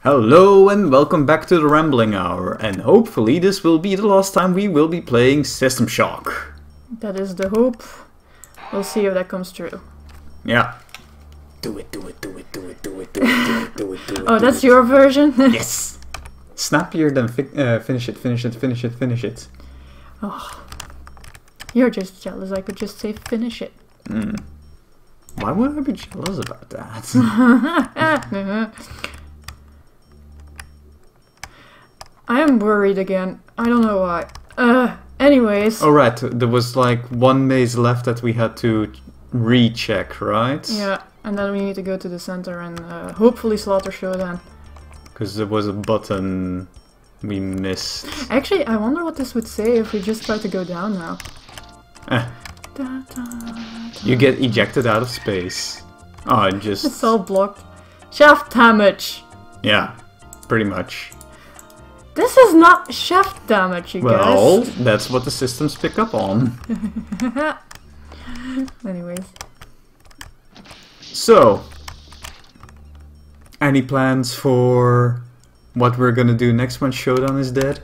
Hello and welcome back to the Rambling Hour, and hopefully this will be the last time we will be playing System Shock. That is the hope. We'll see if that comes true. Yeah. Do it, do it, do it, do it, do it, do it, do it, do it, do it. Oh, that's your version? Yes! Snappier than finish it, finish it, finish it, finish it. Oh, you're just jealous. I could just say finish it. Why would I be jealous about that? I am worried again. I don't know why. Anyways. Oh right, there was like one maze left that we had to recheck, right? Yeah, and then we need to go to the center and hopefully slaughter Shodan. Because there was a button we missed. Actually, I wonder what this would say if we just try to go down now. You get ejected out of space. Oh, just... It's all blocked. Shaft damage! Yeah, pretty much. This is not shaft damage, you guys. Well, that's what the systems pick up on. Anyways. So, any plans for what we're gonna do next when Shodan is dead?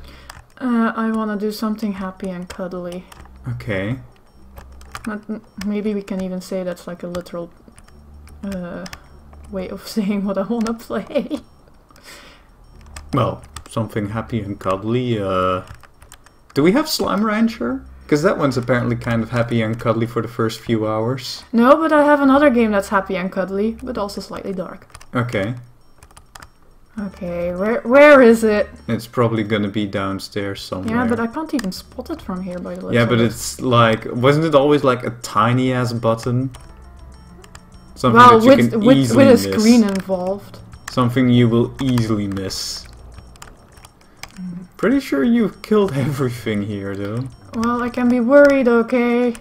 I wanna do something happy and cuddly. Okay. Maybe we can even say that's like a literal way of saying what I wanna play. Well, something happy and cuddly. Do we have Slime Rancher? Because that one's apparently kind of happy and cuddly for the first few hours. No, but I have another game that's happy and cuddly, but also slightly dark. Okay. Okay, where is it? It's probably gonna be downstairs somewhere. Yeah, but I can't even spot it from here by the looks Yeah, of but it. it's like... Wasn't it always like a tiny ass button? Something well, that you can easily with a miss. screen involved. Something you will easily miss. Pretty sure you've killed everything here, though. Well, I can be worried, okay?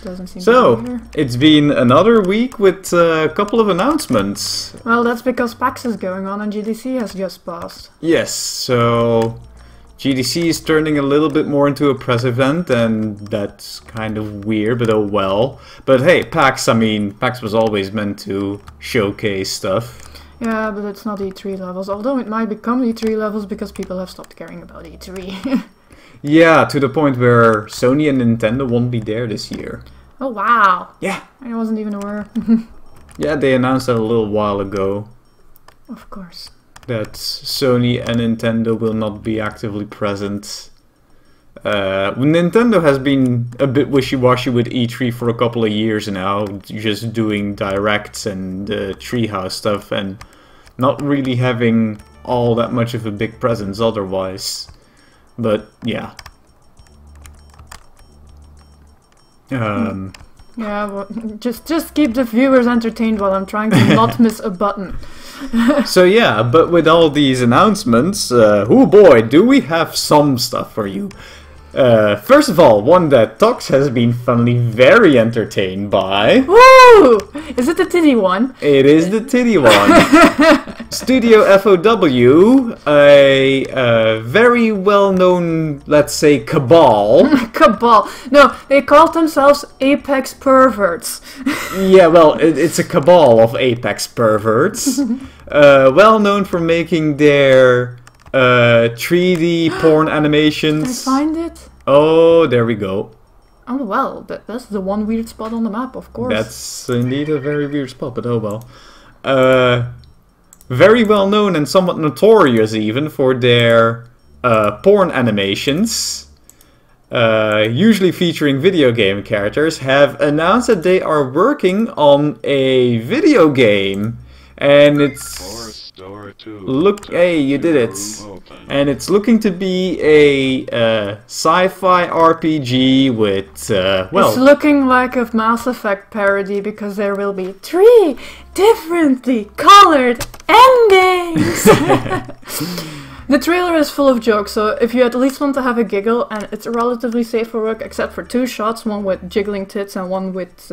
Doesn't seem to be here. It's been another week with a couple of announcements. Well, that's because PAX is going on and GDC has just passed. Yes, so GDC is turning a little bit more into a press event, and that's kind of weird, but oh well. But hey, PAX, I mean, PAX was always meant to showcase stuff. Yeah, but it's not E3 levels, although it might become E3 levels because people have stopped caring about E3. Yeah, to the point where Sony and Nintendo won't be there this year. Oh wow! Yeah. I wasn't even aware. Yeah, they announced that a little while ago. Of course. That Sony and Nintendo will not be actively present. Nintendo has been a bit wishy-washy with E3 for a couple of years now, just doing directs and Treehouse stuff and not really having all that much of a big presence otherwise. But yeah. Yeah, well, just keep the viewers entertained while I'm trying to not miss a button. So yeah, but with all these announcements, oh boy, do we have some stuff for you. First of all, one that Tox has been funnily very entertained by. Woo! Is it the titty one? It is the titty one. Studio FOW, a very well-known, let's say, cabal. Cabal. No, they called themselves Apex Perverts. Yeah, well, it's a cabal of Apex perverts. Well known for making their 3D porn animations. Can I find it? Oh, there we go. Oh well, that's the one weird spot on the map, of course. That's indeed a very weird spot, but oh well. Very well known and somewhat notorious even for their porn animations, usually featuring video game characters, have announced that they are working on a video game. And it's... Hey, you did it. And it's looking to be a sci-fi RPG with, well... It's looking like a Mass Effect parody because there will be 3 differently colored endings! The trailer is full of jokes, so if you at least want to have a giggle, and it's relatively safe for work except for 2 shots, one with jiggling tits and one with...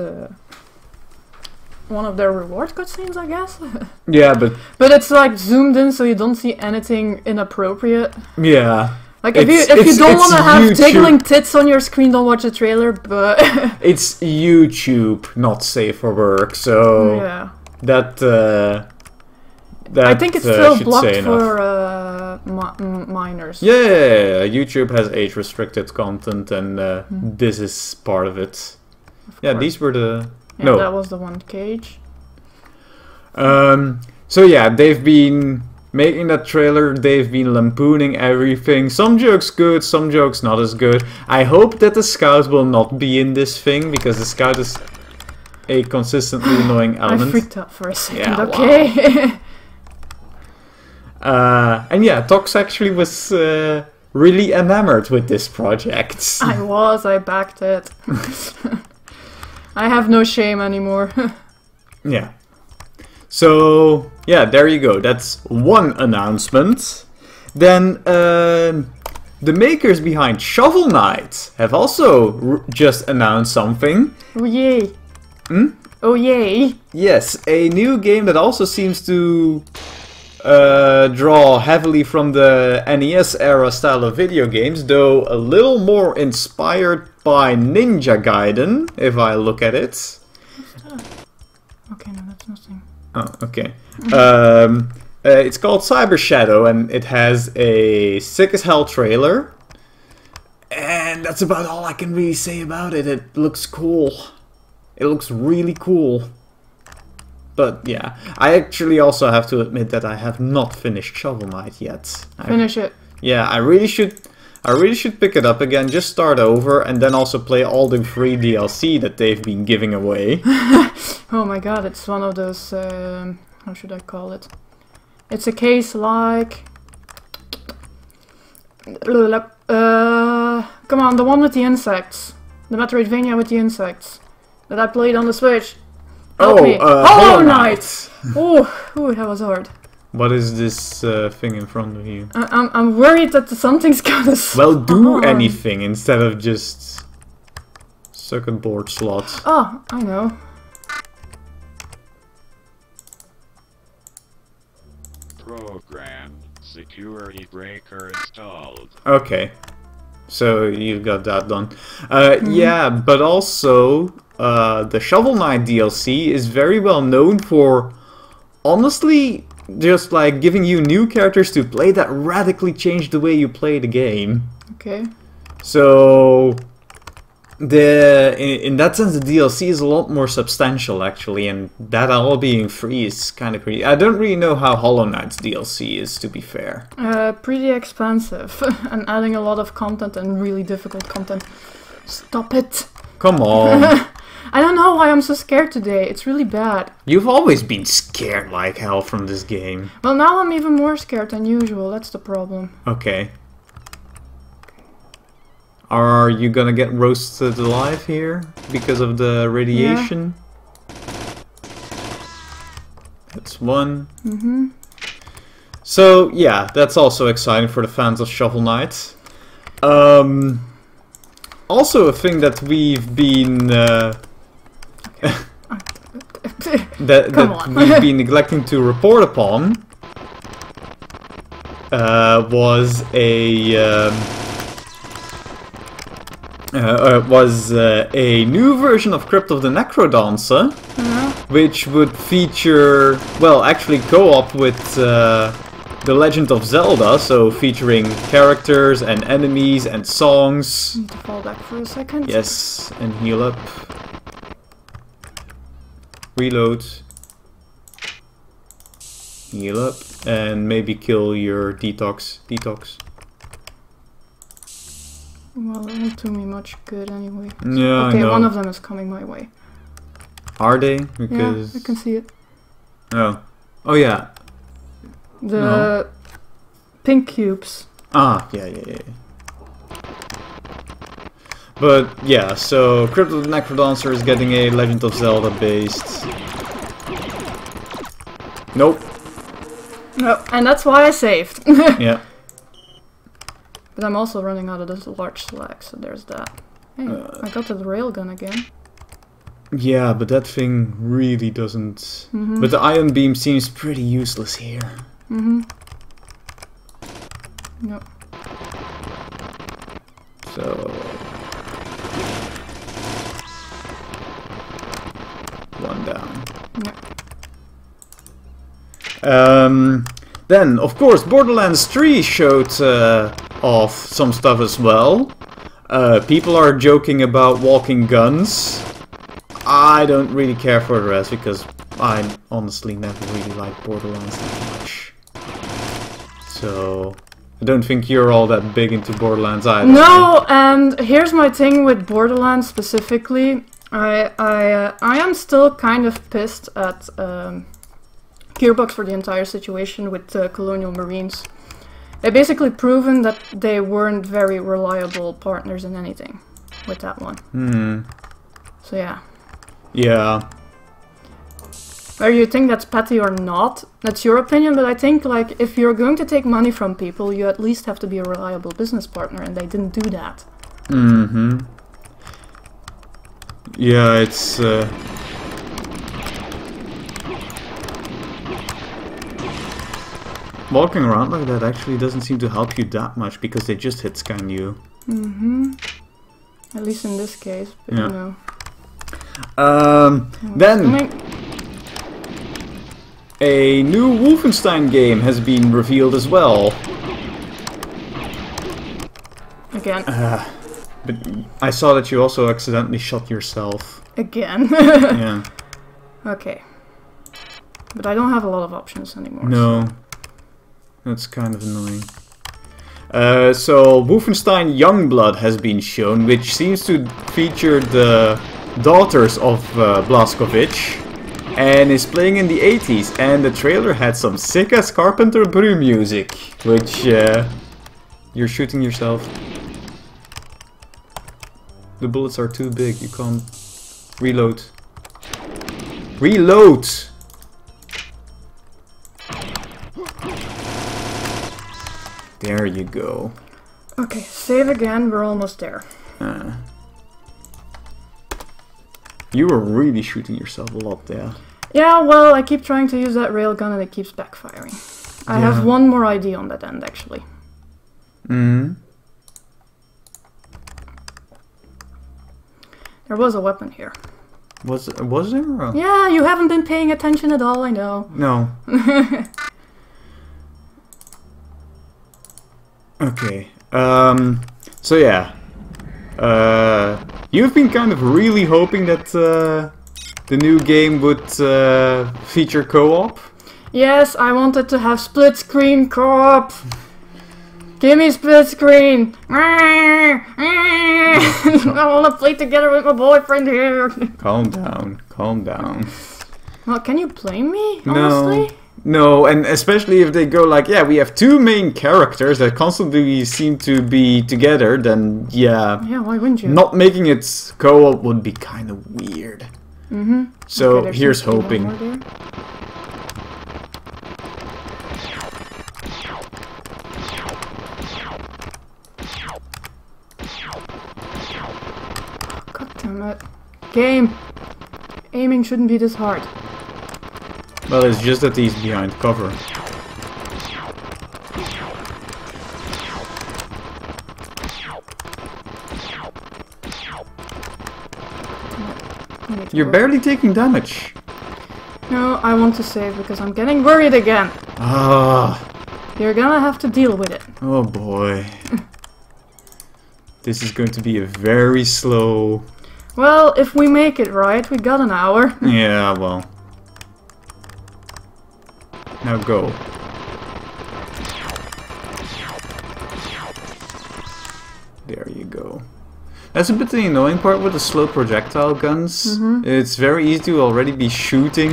one of their reward cutscenes, I guess. Yeah, but it's like zoomed in, so you don't see anything inappropriate. Yeah, like if you don't want to have jiggling tits on your screen, don't watch the trailer. But it's YouTube, not safe for work. So yeah, that That, I think it's still should blocked say enough. for minors. Yeah, YouTube has age-restricted content, and this is part of it. Yeah, these were the... Yeah, no. that was the one cage. So yeah, they've been making that trailer, they've been lampooning everything. Some jokes good, some jokes not as good. I hope that the Scout will not be in this thing, because the Scout is a consistently annoying element. I freaked out for a second, Yeah, okay. Wow. And yeah, Tox actually was really enamored with this project. I backed it. I have no shame anymore. Yeah. So, yeah, there you go. That's one announcement. Then, the makers behind Shovel Knight have also just announced something. Oh yay. Hmm? Oh yay. Yes, a new game that also seems to draw heavily from the NES era style of video games, though a little more inspired by Ninja Gaiden, if I look at it. Okay, no, that's nothing. Oh, okay. It's called Cyber Shadow, and it has a sick as hell trailer. And that's about all I can really say about it. It looks cool. It looks really cool. But yeah, I actually also have to admit that I have not finished Shovel Knight yet. Finish it. Yeah, I really should pick it up again, just start over, and then also play all the free DLC that they've been giving away. Oh my god, it's one of those, how should I call it? It's a case like... come on, the one with the insects. The Metroidvania with the insects. That I played on the Switch. Help me. Hollow Knight! Ooh, that was hard. What is this thing in front of you? I'm worried that something's gonna Well, do anything instead of just circuit board slots. Oh, I know. Program security breaker installed. Okay, so you've got that done. Yeah, but also the Shovel Knight DLC is very well known for, honestly, just like giving you new characters to play that radically change the way you play the game. Okay. So in that sense, the DLC is a lot more substantial actually, and that all being free is kind of crazy. I don't really know how Hollow Knight's DLC is, to be fair. Pretty expensive and adding a lot of content and really difficult content. Stop it. Come on. I don't know why I'm so scared today. It's really bad. You've always been scared like hell from this game. Well, now I'm even more scared than usual. That's the problem. Okay. Are you gonna get roasted alive here because of the radiation? Yeah. That's one. Mm-hmm. So, yeah, that's also exciting for the fans of Shovel Knight. Also a thing that we've been... we've been neglecting to report upon was a new version of Crypt of the Necrodancer, which would feature, well, actually co-op with The Legend of Zelda, so featuring characters and enemies and songs. I need to fall back for a second. Yes, and heal up. Reload. Heal up, and maybe kill your detox. Well, it won't do me much good anyway. Yeah, okay, I know. one of them is coming my way. Are they? Because... Yeah, I can see it. Oh. Oh yeah. The pink cubes. Ah, yeah. But yeah, so Crypt of the Necrodancer is getting a Legend of Zelda based. Nope. No, and that's why I saved. Yeah. But I'm also running out of this large slag, so there's that. Hey, I got the railgun again. Yeah, but that thing really doesn't... But the ion beam seems pretty useless here. Nope. So... one down. Yep. Then, of course, Borderlands 3 showed off some stuff as well. People are joking about walking guns. I don't really care for the rest because I honestly never really liked Borderlands that much. So, I don't think you're all that big into Borderlands either. No, and here's my thing with Borderlands specifically. I am still kind of pissed at Gearbox for the entire situation with Colonial Marines. They basically proven that they weren't very reliable partners in anything with that one. So yeah. Yeah. Whether you think that's petty or not, that's your opinion, but I think like if you're going to take money from people, you at least have to be a reliable business partner, and they didn't do that. Yeah, it's walking around like that actually doesn't seem to help you that much because they just hit scan you. At least in this case, but Yeah. you know. Then a new Wolfenstein game has been revealed as well. Again. But I saw that you also accidentally shot yourself. Again. Yeah. Okay. But I don't have a lot of options anymore. No. So. That's kind of annoying. So Wolfenstein Youngblood has been shown, which seems to feature the daughters of Blazkowicz, and is playing in the 80s, and the trailer had some sick-ass Carpenter Brew music, which you're shooting yourself. The bullets are too big, you can't reload. Reload! There you go. Okay, save again, we're almost there. You were really shooting yourself a lot there. Yeah, well, I keep trying to use that railgun and it keeps backfiring. I have one more ID on that end, actually. There was a weapon here. Was there? Or? Yeah, you haven't been paying attention at all, I know. No. Okay. So yeah. You've been kind of really hoping that the new game would feature co-op. Yes, I wanted to have split screen co-op. Give me split screen. I want to play together with my boyfriend here. Calm down. Calm down. Well, can you blame me, honestly? No, and especially if they go like, yeah, we have two main characters that constantly seem to be together, then yeah. Yeah, why wouldn't you? Not making it co-op would be kind of weird. So Okay, here's seems to be hoping. one more there. God damn it. Game! Aiming shouldn't be this hard. Well, it's just that he's behind cover. You're barely taking damage. No, I want to save because I'm getting worried again. Ah, You're gonna have to deal with it. oh boy. This is going to be a very slow... Well, if we make it right, we got an hour. Yeah, well. Now go. There you go. That's a bit the annoying part with the slow projectile guns. It's very easy to already be shooting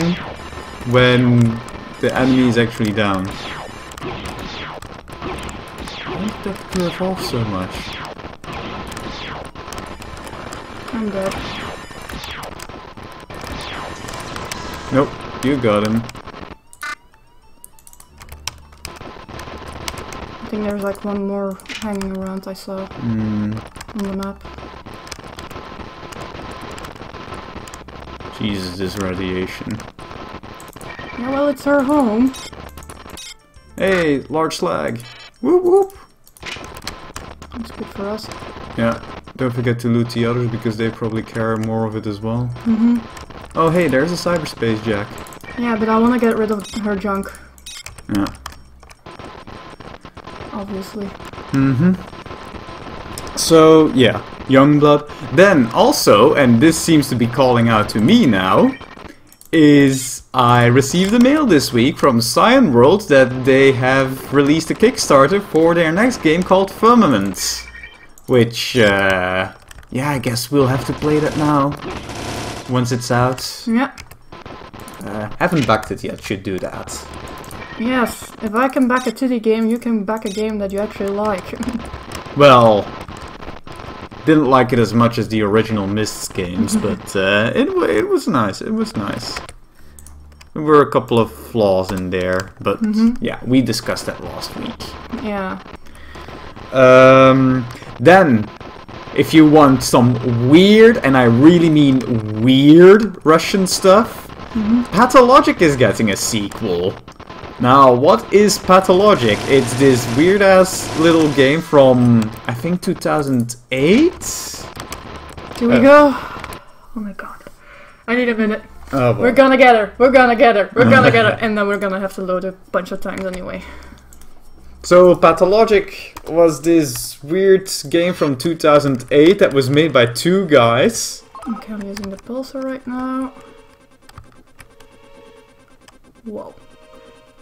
when the enemy is actually down. Why did that curve off so much? I'm dead. Nope, you got him. I think there's like one more hanging around I saw on the map. Jesus, this radiation. Yeah, well, it's our home. Hey, large slag. Whoop whoop. That's good for us. Yeah, don't forget to loot the others because they probably carry more of it as well. Oh hey, there's a cyberspace jack. Yeah, but I want to get rid of her junk Yeah. Obviously. So, yeah, Youngblood. Then also, and this seems to be calling out to me now, is I received a mail this week from Cyan World that they have released a Kickstarter for their next game called Firmament. Which, yeah, I guess we'll have to play that now, once it's out. Yeah. Haven't backed it yet, should do that. Yes, if I can back a 2D game, you can back a game that you actually like. Well, didn't like it as much as the original Mists games, but it was nice. It was nice. There were a couple of flaws in there, but yeah, we discussed that last week. Yeah. Then, if you want some weird, and I really mean weird, Russian stuff, Pathologic is getting a sequel. Now, what is Pathologic? It's this weird-ass little game from, I think, 2008? Here we go. Oh my god. I need a minute. Oh, boy. We're gonna get her. We're gonna get her. We're gonna get her. And then we're gonna have to load a bunch of times anyway. So, Pathologic was this weird game from 2008 that was made by two guys. Okay, I'm using the pulsar right now. Whoa.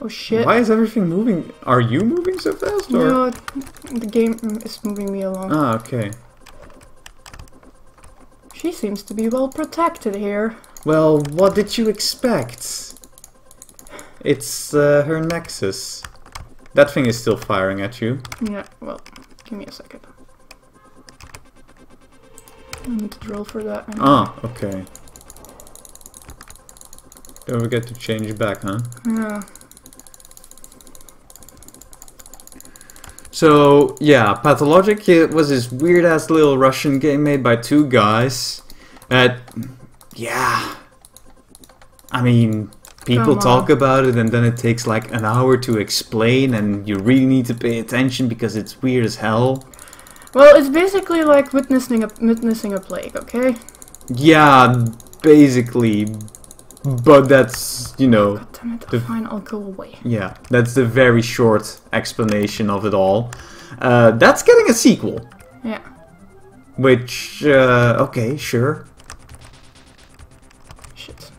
Oh shit. Why is everything moving? Are you moving so fast? Or? No, the game is moving me along. Ah, okay. She seems to be well protected here. Well, what did you expect? It's her Nexus. That thing is still firing at you. Yeah, well, give me a second. I need to drill for that. Ah, okay. Don't forget to change it back, huh? Yeah. So, yeah, Pathologic, it was this weird-ass little Russian game made by two guys. That, yeah... I mean, people talk about it and then it takes like an hour to explain and you really need to pay attention because it's weird as hell. Well, it's basically like witnessing a plague, okay? Yeah, basically. But that's, you know... God damn it, fine, I'll go away. Yeah, that's the very short explanation of it all. That's getting a sequel. Yeah. Which, okay, sure. Shit.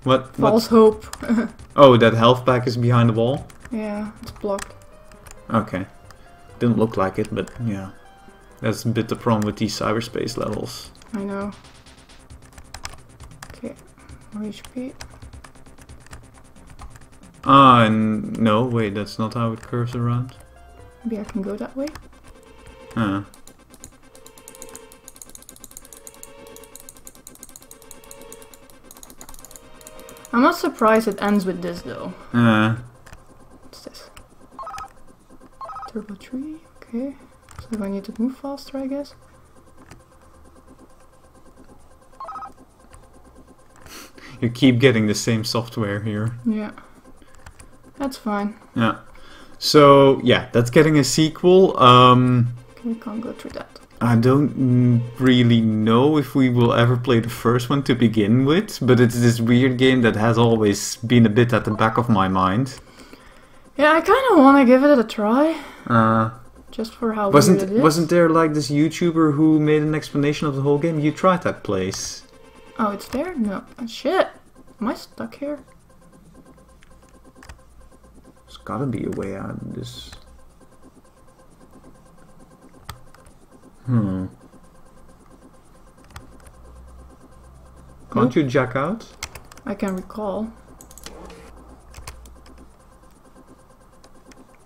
What? False hope. Oh, that health pack is behind the wall? Yeah, it's blocked. Okay. Didn't look like it, but yeah. That's a bit the problem with these cyberspace levels. I know. Okay, more HP. Ah, and no, wait, that's not how it curves around. Maybe I can go that way? Ah. I'm not surprised it ends with this though. What's this? Turbo tree, okay. So I need to move faster, I guess. You keep getting the same software here. Yeah. That's fine. Yeah. So, yeah, that's getting a sequel. We can't go through that. I don't really know if we will ever play the first one to begin with, but it's this weird game that has always been a bit at the back of my mind. Yeah, I kind of want to give it a try. Just for how weird it is. Wasn't there like this YouTuber who made an explanation of the whole game? You tried that place. Oh, it's there? No. Oh, shit. Am I stuck here? There's gotta be a way out of this. Can't you jack out? I can recall.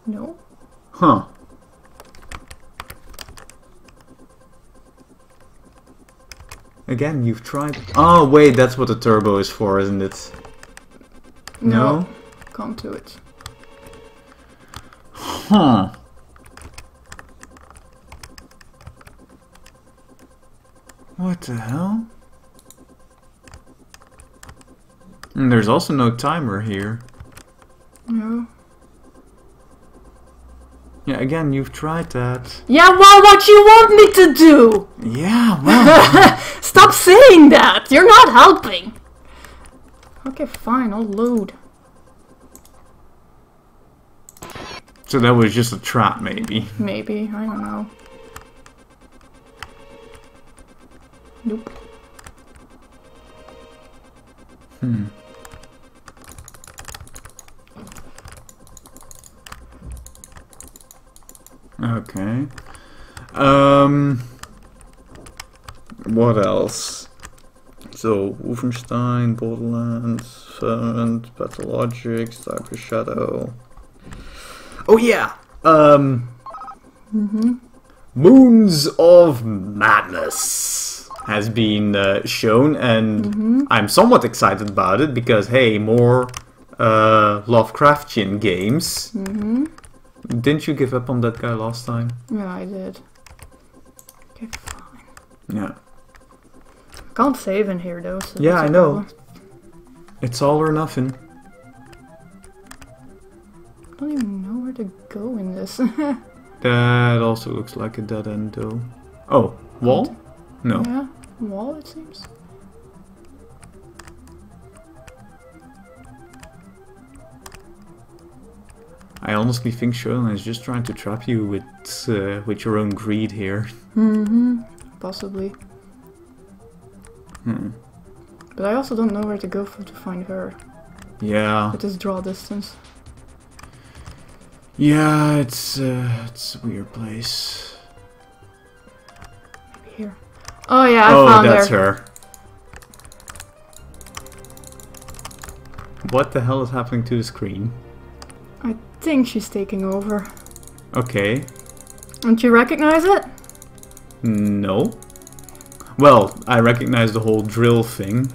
No? Huh. Again, you've tried... Oh, wait, that's what the turbo is for, isn't it? No? Can't do it. Huh. What the hell? And there's also no timer here. No. Yeah, again, you've tried that. Yeah, well, what you want me to do? Yeah, well... Stop saying that! You're not helping! Okay, fine, I'll load. So that was just a trap, maybe. Maybe, I don't know. Nope. Okay. What else? So, Wolfenstein, Borderlands, Ferment, Pathologic, Cyber Shadow. Oh yeah! Moons of Madness has been shown, and I'm somewhat excited about it because, hey, more Lovecraftian games. Didn't you give up on that guy last time? Yeah, I did. Okay, fine. Yeah. Can't save in here though. So Yeah, that's I a know. problem. It's all or nothing. I don't even know where to go in this. That also looks like a dead end though. Oh, wall? No. Yeah, wall it seems. I honestly think Shodan is just trying to trap you with your own greed here. Possibly. But I also don't know where to go to find her. Yeah. With this draw distance. Yeah, it's a weird place. Maybe here. Oh yeah, I found her. Oh, that's her. What the hell is happening to the screen? I think she's taking over. Okay. Don't you recognize it? No. Well, I recognize the whole drill thing.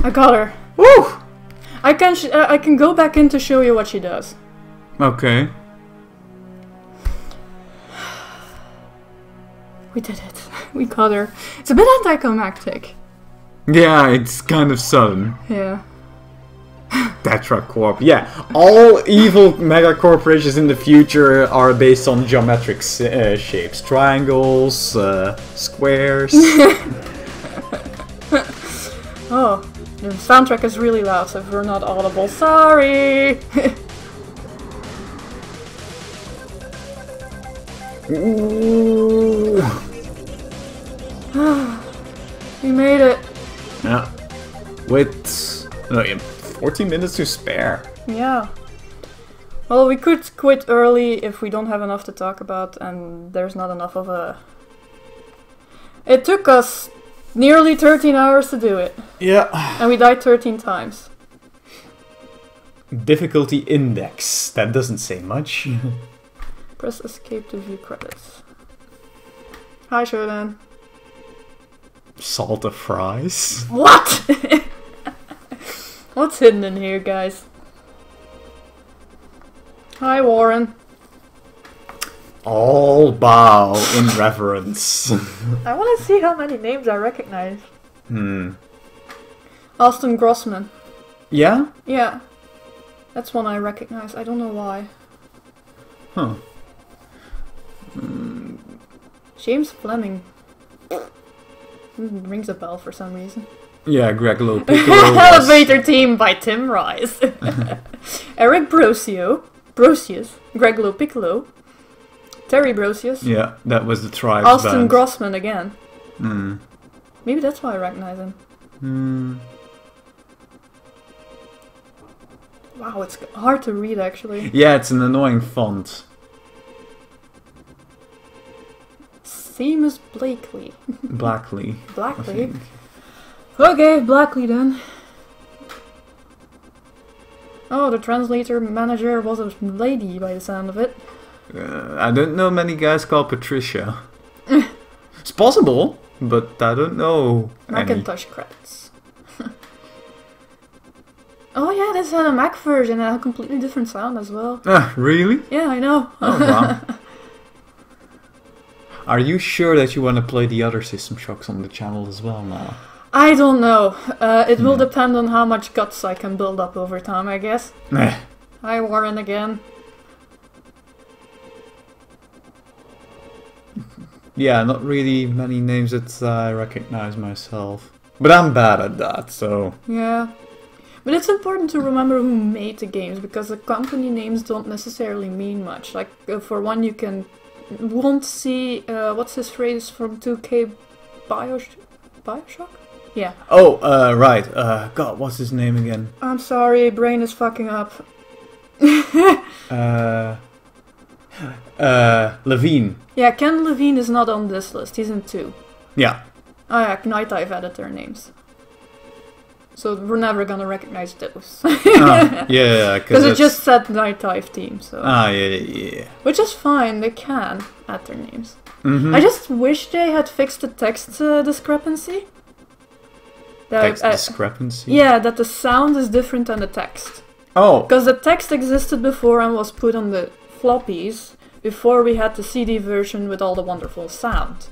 I got her. Woo! I can go back in to show you what she does. Okay. We did it. We got her. It's a bit anticlimactic. Yeah, it's kind of sudden. Yeah. Tetra Corp. Yeah, all evil mega corporations in the future are based on geometric shapes. Triangles, squares. Oh, the soundtrack is really loud, so if we're not audible, sorry! Ooh. We made it. Yeah. With 14 minutes to spare. Yeah. Well, we could quit early if we don't have enough to talk about, and there's not enough of a... It took us nearly 13 hours to do it. Yeah. And we died 13 times. Difficulty index. That doesn't say much. Press escape to view credits. Hi, Shodan. Salt of fries. What? What's hidden in here, guys? Hi, Warren. All bow in reverence. I want to see how many names I recognize. Austin Grossman. Yeah? Yeah. That's one I recognize. I don't know why. Huh. James Fleming. Rings a bell for some reason. Yeah, Greg Lopiccolo was... Elevator Team by Tim Rice. Eric Brocius, Greg Lopiccolo, Terry Brocius. Yeah, that was the Tribes Austin band. Grossman again. Maybe that's why I recognize him. Wow, it's hard to read actually. Yeah, it's an annoying font. Seamus Blakely. Blackley. Blackley. Okay, Blackley then. Oh, the translator manager was a lady by the sound of it. I don't know many guys called Patricia. It's possible, but I don't know any. Macintosh credits. Oh yeah, this had a Mac version and a completely different sound as well. Really? Yeah, I know. Oh wow. Are you sure that you want to play the other System Shocks on the channel as well now? I don't know. It will depend on how much guts I can build up over time, I guess. Hi, Warren again. Yeah, not really many names that I recognize myself. But I'm bad at that, so... Yeah. But it's important to remember who made the games, because the company names don't necessarily mean much. Like, for one, you won't see, what's his phrase from 2K Bioshock? Yeah. Oh, right. God, what's his name again? I'm sorry, brain is fucking up. Levine. Yeah, Ken Levine is not on this list, he's in 2. Yeah. Oh yeah, Night Dive added their names. So we're never gonna recognize those. Yeah, because it just said Night Dive team, so... yeah. Which is fine, they can add their names. Mm-hmm. I just wish they had fixed the text discrepancy. Text discrepancy? Yeah, that the sound is different than the text. Oh. Because the text existed before and was put on the floppies before we had the CD version with all the wonderful sound.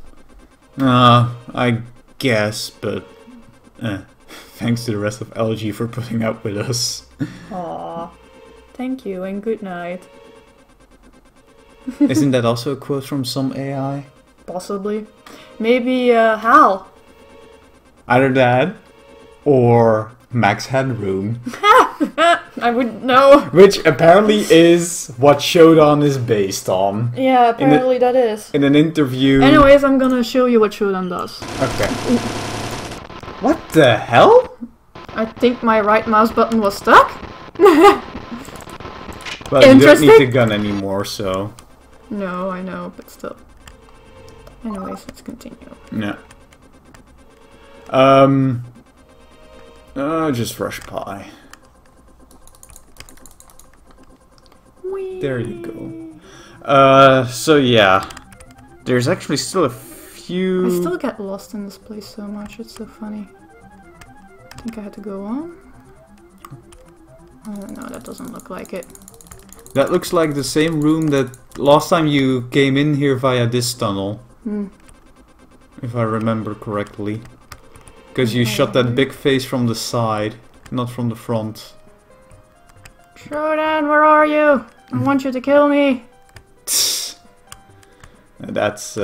I guess, but thanks to the rest of LG for putting up with us. Aww. Thank you and good night. Isn't that also a quote from some AI? Possibly. Maybe Hal. Either that or Max Headroom. I wouldn't know. Which apparently is what SHODAN is based on. Yeah, apparently that is. In an interview. Anyways, I'm gonna show you what SHODAN does. Okay. What the hell? I think my right mouse button was stuck. Well, you don't need the gun anymore, so... No, I know, but still. Anyways, let's continue. Yeah. Just rush pie. Whee. There you go. So yeah. There's actually still a few... I still get lost in this place so much, it's so funny. I think I had to go on. No, that doesn't look like it. That looks like the same room that last time you came in here via this tunnel. If I remember correctly. Because you shot that big face from the side, not from the front. SHODAN, where are you? I want you to kill me. That's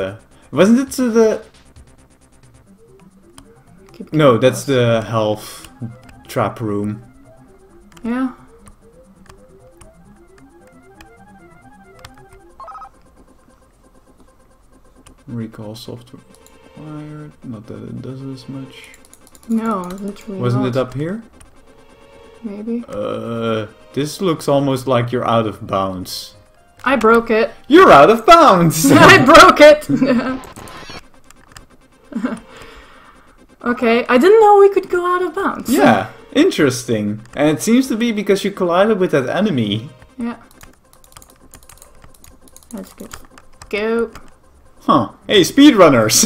wasn't it the... No, that's the health trap room. Yeah. Recall software required. Not that it does as much. No, literally Wasn't not. it up here? Maybe. This looks almost like you're out of bounds. I broke it. You're out of bounds! I broke it! Okay, I didn't know we could go out of bounds. Yeah, interesting. And it seems to be because you collided with that enemy. Yeah. Let's go. Huh. Hey, speedrunners!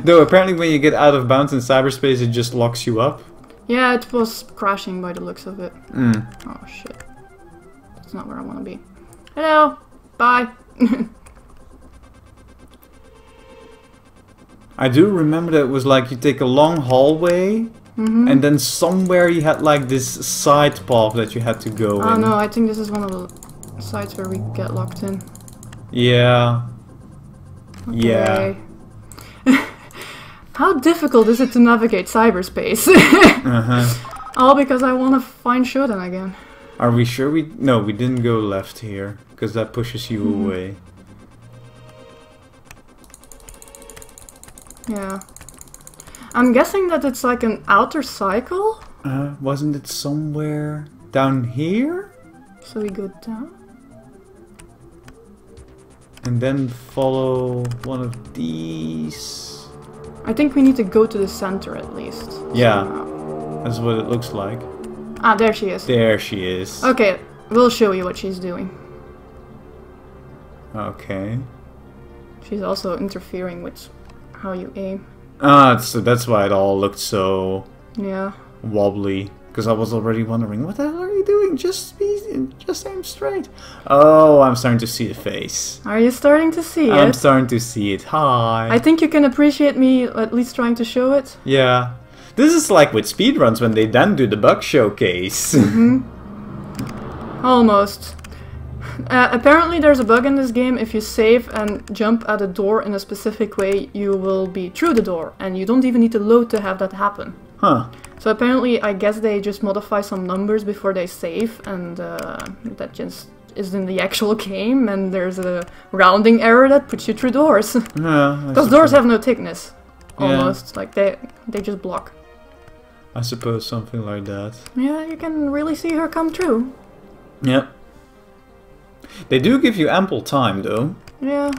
Though apparently when you get out of bounds in cyberspace it just locks you up. Yeah, it was crashing by the looks of it. Mm. Oh shit. That's not where I want to be. Hello! Bye! I do remember that it was like you take a long hallway and then somewhere you had like this side path that you had to go in. Oh no, I think this is one of the sites where we get locked in. Yeah. Okay. Yeah. How difficult is it to navigate cyberspace? All because I want to find SHODAN again. Are we sure we... No, we didn't go left here, because that pushes you away. Yeah. I'm guessing that it's like an outer cycle? Wasn't it somewhere down here? So we go down? And then follow one of these... I think we need to go to the center at least. Yeah, somehow. that's what it looks like. Ah, there she is. There she is. Okay, we'll show you what she's doing. Okay. She's also interfering with how you aim. Ah, so that's why it all looked so Yeah. wobbly. Because I was already wondering, what the hell are you doing? Just aim straight. Oh, I'm starting to see the face. Are you starting to see I'm it? starting to see it. Hi. I think you can appreciate me at least trying to show it. Yeah. This is like with speedruns when they then do the bug showcase. Almost. Apparently there's a bug in this game. If you save and jump at a door in a specific way, you will be through the door. And you don't even need to load to have that happen. Huh. So apparently, I guess they just modify some numbers before they save, and that just is in the actual game, and there's a rounding error that puts you through doors. Yeah. Because doors have no thickness, Yeah. almost. Like, they just block. I suppose something like that. Yeah, you can really see her come through. Yeah. They do give you ample time, though. Yeah.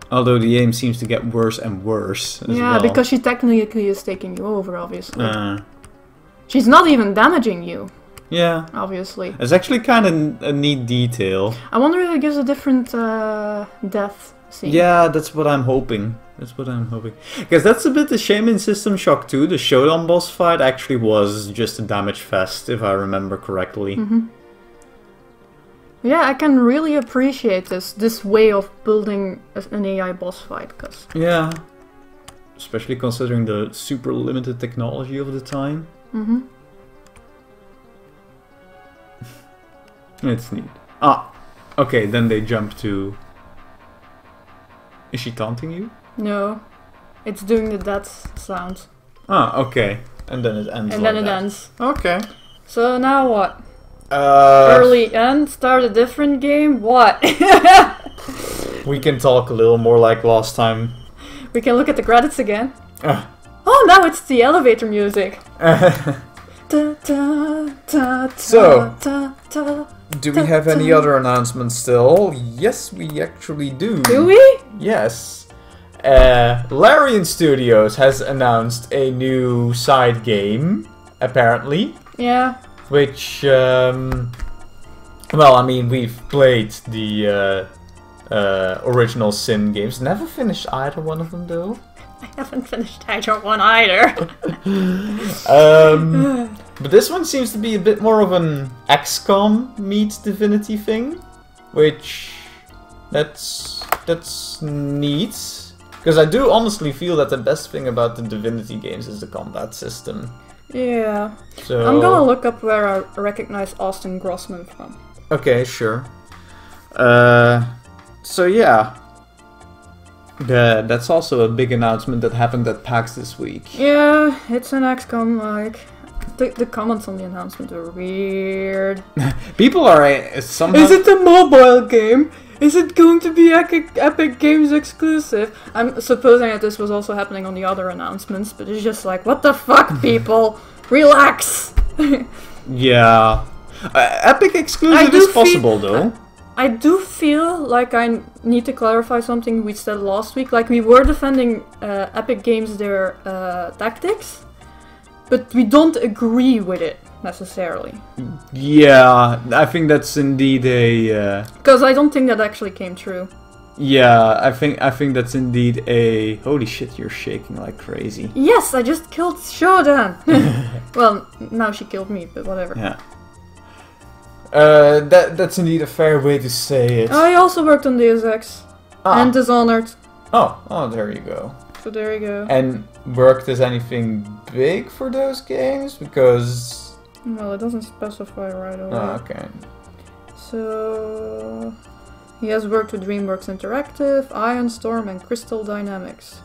Although the aim seems to get worse and worse as Yeah, well. because she technically is taking you over, obviously. Uh, She's not even damaging you, yeah. obviously. It's actually kind of a neat detail. I wonder if it gives a different death scene. Yeah, that's what I'm hoping. That's what I'm hoping. Because that's a bit the shame in System Shock 2. The Shodan boss fight actually was just a damage fest, if I remember correctly. Mm-hmm. Yeah, I can really appreciate this way of building an AI boss fight, cause Yeah. Especially considering the super limited technology of the time. mm-hmm. It's neat. Ah, okay, then they jump to... Is she taunting you? No, it's doing the death sound, Ah, okay. And then it ends and like then it that. ends. Okay. So now what? Uh, Early end, start a different game. What? We can talk a little more like last time. We can look at the credits again. Ah. Oh, now it's the elevator music. Da, da, da, da, So, da, da. Do we have any other announcements still? Yes, we actually do. Do we? Yes. Larian Studios has announced a new side game, apparently. Yeah. Which, well, I mean, we've played the original Sin games. Never finished either one of them, though. I haven't finished either one either. But this one seems to be a bit more of an XCOM meets Divinity thing, which that's neat. Because I do honestly feel that the best thing about the Divinity games is the combat system. Yeah. So I'm gonna look up where I recognize Austin Grossman from. Okay, sure. So yeah. That's also a big announcement that happened at PAX this week. Yeah, it's an XCOM, like... The comments on the announcement were weird. People are somehow... Is it a mobile game? Is it going to be Epic Games exclusive? I'm supposing that this was also happening on the other announcements, but it's just like, what the fuck, people? Relax! Yeah. Epic exclusive is possible, though. I do feel like I need to clarify something we said last week. Like, we were defending Epic Games, their tactics, but we don't agree with it, necessarily. Yeah, I think that's indeed a... Because I don't think that actually came true. Yeah, I think that's indeed a... Holy shit, you're shaking like crazy. Yes, I just killed Shodan! Well, now she killed me, but whatever. Yeah. That's indeed a fair way to say it. I also worked on Deus Ex. And Dishonored. Oh, there you go. So there you go. And worked as anything big for those games? Because... Well, it doesn't specify right away. Oh, okay. So... He has worked with DreamWorks Interactive, Ion Storm, and Crystal Dynamics.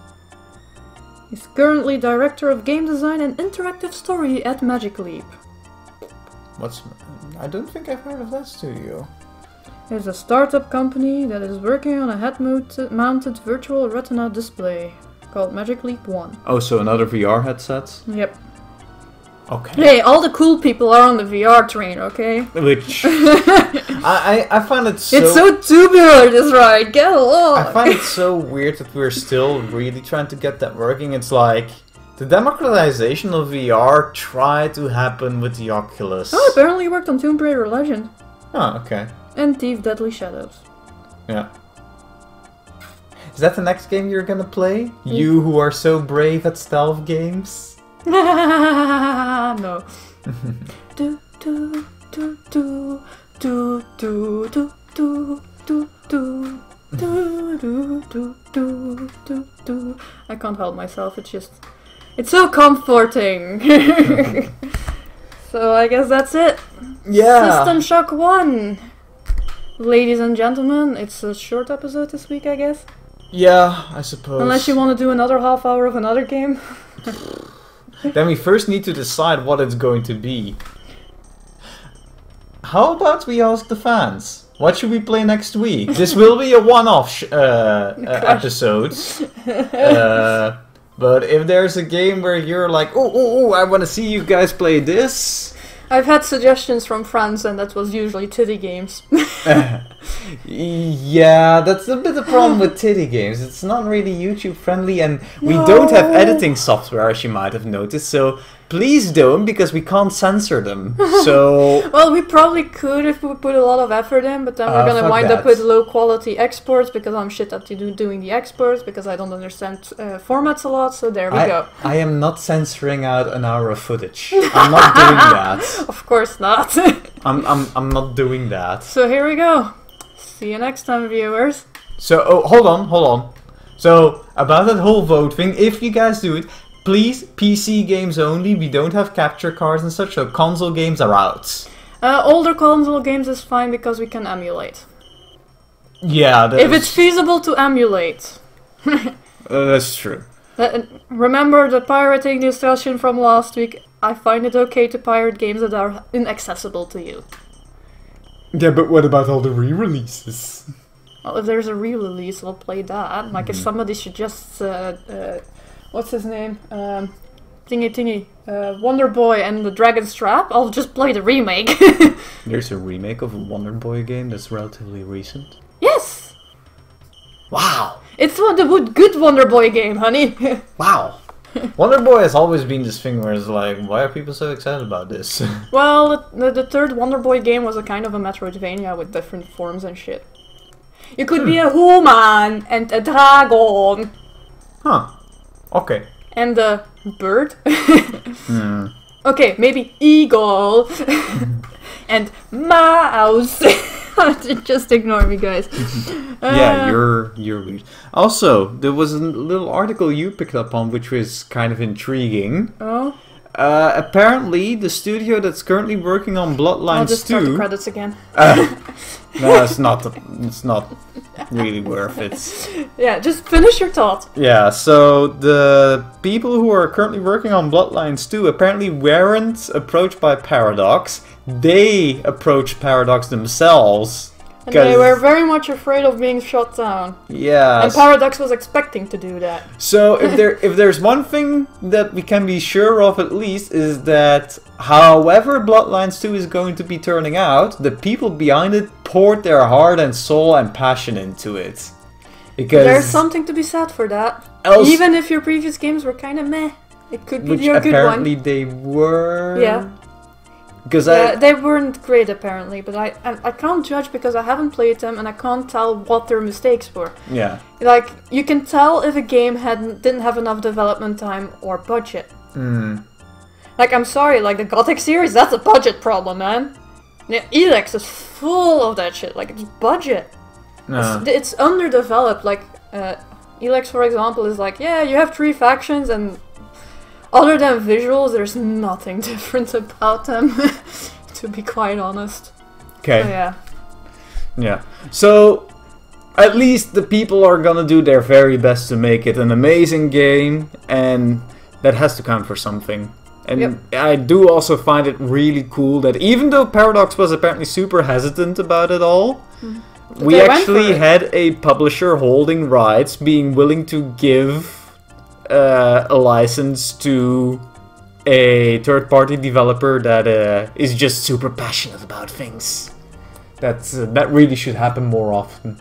He's currently Director of Game Design and Interactive Story at Magic Leap. I don't think I've heard of that studio. It's a startup company that is working on a head-mounted virtual retina display called Magic Leap 1. Oh, so another VR headset? Yep. Okay. Hey, all the cool people are on the VR train, okay? Which... I find it so... It's so tubular, this ride, get along! I find it so weird that we're still really trying to get that working. It's like... The democratization of VR tried to happen with the Oculus. Oh, apparently worked on Tomb Raider Legend. Oh, okay. And Thief Deadly Shadows. Yeah. Is that the next game you're gonna play? You who are so brave at stealth games? No. do do do do do do do do do do do do do do do. I can't help myself. It's so comforting. So I guess that's it. Yeah. System Shock 1. Ladies and gentlemen, it's a short episode this week, I guess. Yeah, I suppose. Unless you want to do another half hour of another game. Then we first need to decide what it's going to be. How about we ask the fans? What should we play next week? This will be a one-off episode. But if there's a game where you're like, oh, I want to see you guys play this. I've had suggestions from friends, and that was usually titty games. Yeah, that's a bit of a problem with titty games. It's not really YouTube friendly, and we don't have editing software, as you might have noticed. So please don't, because we can't censor them. So well, we probably could if we put a lot of effort in, but then we're gonna wind up with low quality exports because I'm shit at doing the exports because I don't understand formats a lot. So there we go. I am not censoring out an hour of footage. I'm not doing that. Of course not. I'm not doing that. So here we go. See you next time, viewers. So hold on. So about that whole vote thing, if you guys do it, please PC games only. We don't have capture cards and such. So console games are out. Older console games is fine because we can emulate. Yeah, if it's feasible to emulate. That's true. Remember the pirating discussion from last week? I find it okay to pirate games that are inaccessible to you. Yeah, but what about all the re-releases? Well, if there's a re-release, we'll play that. Like if somebody should just, what's his name? Wonder Boy and the Dragon's Trap, I'll just play the remake. There's a remake of a Wonder Boy game that's relatively recent. Yes! Wow! It's the good Wonder Boy game, honey. Wow! Wonder Boy has always been this thing where it's like, why are people so excited about this? Well, the third Wonder Boy game was a kind of a Metroidvania with different forms and shit. You could be a human and a dragon. Huh. Okay. And a bird. Okay, maybe eagle. And mouse. Just ignore me, guys. Yeah, you're weird. Also, there was a little article you picked up on which was kind of intriguing. Oh? Apparently, the studio that's currently working on Bloodlines 2... I'll just start the credits again. No, it's not really worth it. Yeah, just finish your thought. Yeah, so the people who are currently working on Bloodlines 2 apparently weren't approached by Paradox. They approached Paradox themselves. And they were very much afraid of being shut down. Yeah. And Paradox was expecting to do that. So if there's one thing that we can be sure of at least is that however Bloodlines 2 is going to be turning out, the people behind it poured their heart and soul and passion into it. Because there's something to be said for that. Even if your previous games were kind of meh, it could be your good one. Apparently they were. Yeah. Because they weren't great apparently, but I can't judge because I haven't played them and I can't tell what their mistakes were. Yeah. Like, you can tell if a game didn't have enough development time or budget. Like, I'm sorry, like the Gothic series, that's a budget problem, man. Yeah, Elex is full of that shit, like, it's budget. It's underdeveloped, like, Elex, for example, is like, yeah, you have 3 factions and other than visuals, there's nothing different about them, to be quite honest. Okay. So, yeah. Yeah. So, at least the people are gonna do their very best to make it an amazing game, and that has to count for something. And I do also find it really cool that even though Paradox was apparently super hesitant about it all, we actually had a publisher holding rights, being willing to give a license to a third-party developer that is just super passionate about things. That really should happen more often.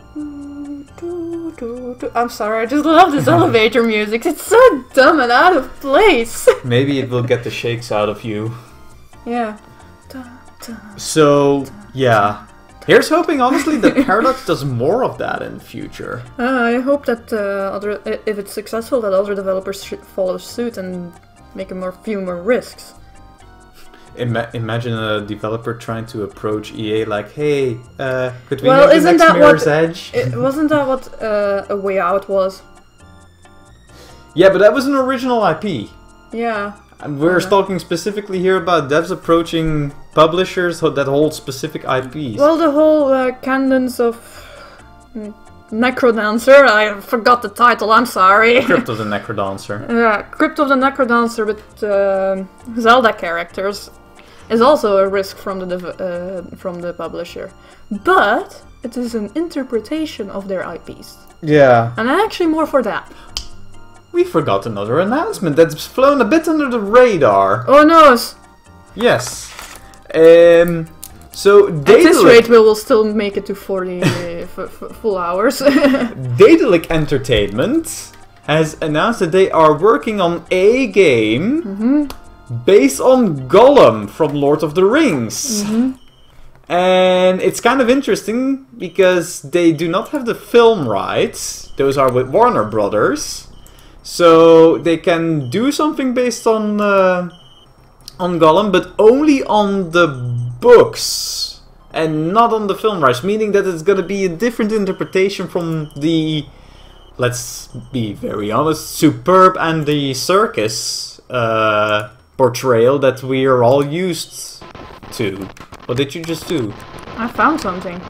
I'm sorry, I just love this elevator music. It's so dumb and out of place. Maybe it will get the shakes out of you. Yeah. So, yeah. Here's hoping, honestly, that Paradox does more of that in the future. I hope that if it's successful, that other developers should follow suit and make a few more risks. Imagine a developer trying to approach EA like, hey, could we make the next Mirror's Edge? Wasn't that what A Way Out was? Yeah, but that was an original IP. Yeah. And we're talking specifically here about devs approaching publishers that hold specific IPs. Well, the whole cadence of Necrodancer. I forgot the title, I'm sorry. Crypt of the Necrodancer. Yeah, Crypt of the Necrodancer with Zelda characters is also a risk from the publisher. But it is an interpretation of their IPs. Yeah. And I'm actually more for that. We forgot another announcement that's flown a bit under the radar. Oh no! Yes. So At this rate, we will still make it to 40 full hours. Daedalic Entertainment has announced that they are working on a game based on Gollum from Lord of the Rings. And it's kind of interesting because they do not have the film rights. Those are with Warner Brothers. So they can do something based on Gollum, but only on the books and not on the film rights, meaning that it's going to be a different interpretation from the, let's be very honest, Superb and the Circus portrayal that we are all used to. What did you just do? I found something.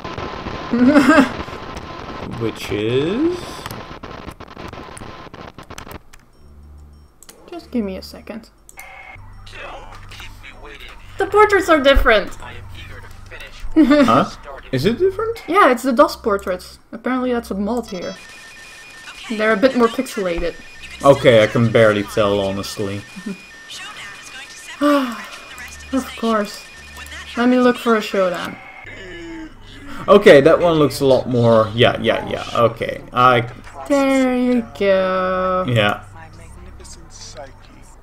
Which is... Just give me a second. The portraits are different! Huh? Is it different? Yeah, it's the DOS portraits. Apparently that's a mod here. They're a bit more pixelated. Okay, I can barely tell, honestly. Of course. Let me look for a SHODAN. Okay, that one looks a lot more... Yeah, okay. There you go. Yeah.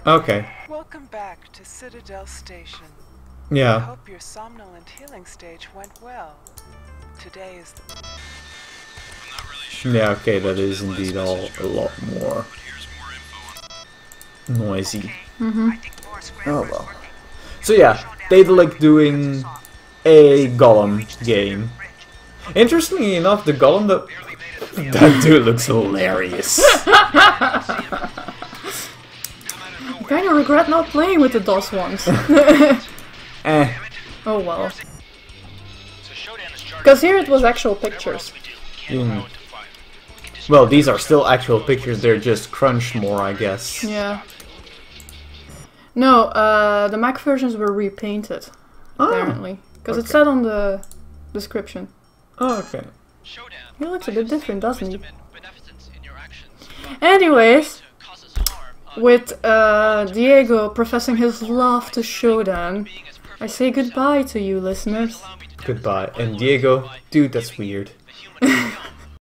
Okay. Welcome back to Citadel Station. I Yeah. hope your somnolent healing stage went well. Today is the Yeah, okay, that is indeed all a lot more noisy. Oh well. So yeah, Daedalic doing a Gollum game. Interestingly enough, the Gollum that dude looks hilarious. I kind of regret not playing with the DOS ones. Oh well. Because here it was actual pictures. Well, these are still actual pictures, they're just crunched more, I guess. Yeah. No, the Mac versions were repainted, apparently. Because it said on the description. Oh, okay. He looks a bit different, doesn't he? Anyways, with Diego professing his love to SHODAN, I say goodbye to you, listeners. Goodbye. And Diego, dude, that's weird.